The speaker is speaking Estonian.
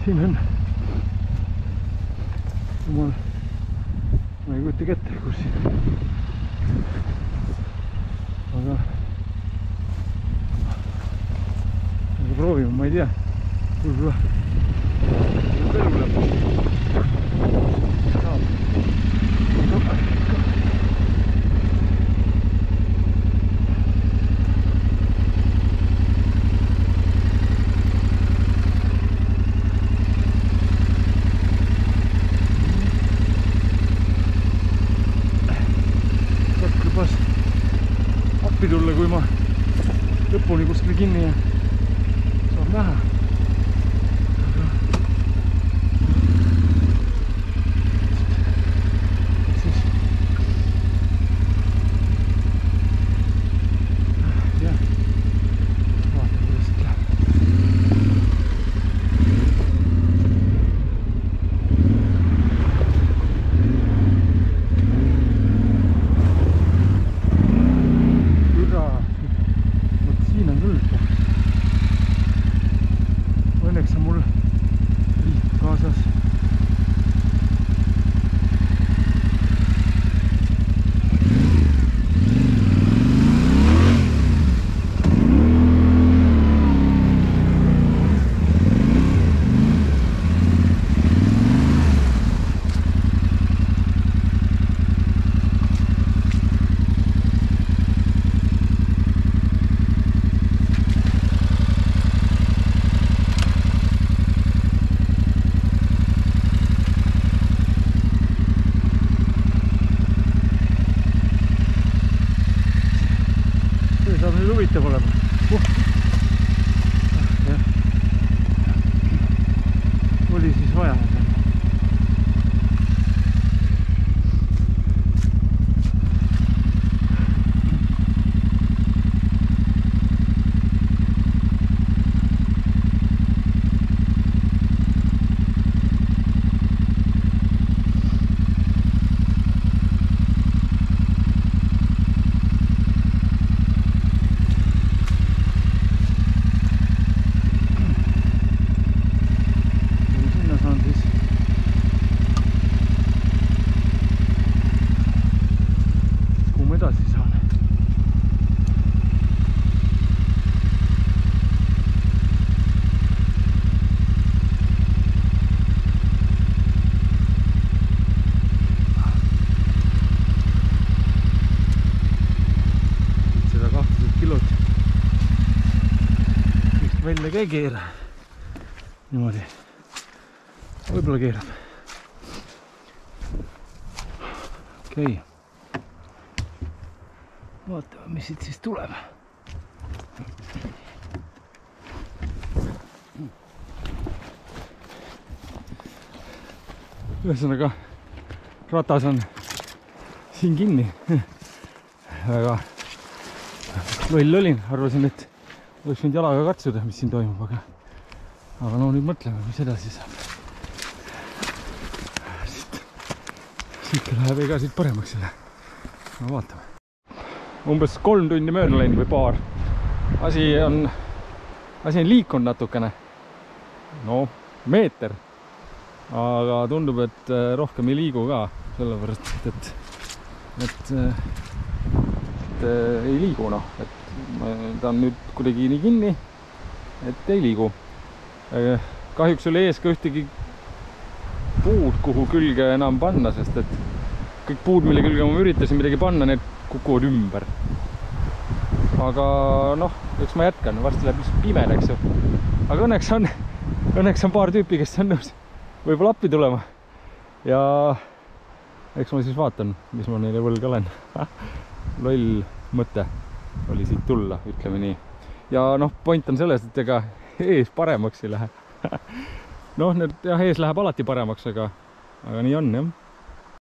siin on jumal, ma ei kujuta ette, kus siin, aga proovime, ma ei tea, võib-olla elu lõpus saab. Appi tulla, kui ma lõpuni kuskil kinni ja saab näha. Siis jah, vaatame, kuidas siit läheb. Õnneks on mul liit kaasas. Saab nüüd huvitav olema. Oli siis vaja. Edasi saan. Seda 12 kilot vist välja ka ei keera. Niimoodi. Võib-olla keerab. Okei. Vaatame, mis siit siis tuleb. Ühesõnaga, ratas on siin kinni. Väga loll olin, arvasin, et oleks võinud jalaga katsuda, mis siin toimub, aga no nüüd mõtleme, mis edasi saab. Siit läheb ega siit paremaks ei lähe. No vaatame. Umbes 3 tundi mööda läinud või paar. Asi on liikunud natukene. No, meeter. Aga tundub, et rohkem ei liigu ka. Sellepärast, et ei liigu, noh. Ta on nüüd kuidagi nii kinni, et ei liigu. Kahjuks oli ees ka ühtegi puud, kuhu külge enam panna, sest et kõik puud, mille külge ma üritasin midagi panna, need kukuvad ümber. Aga noh, eks ma jätkan, varsti läheb lihtsalt pimedaks ju. Aga õnneks on paar tüüpi, kes on nõus võib-olla appi tulema. Ja eks ma siis vaatan, mis ma neile võlg olen. Loll mõte oli siit tulla, ütleme nii. Ja noh, point on selles, et ega ees paremaks ei lähe. Noh, ees läheb alati paremaks, aga nii on jah.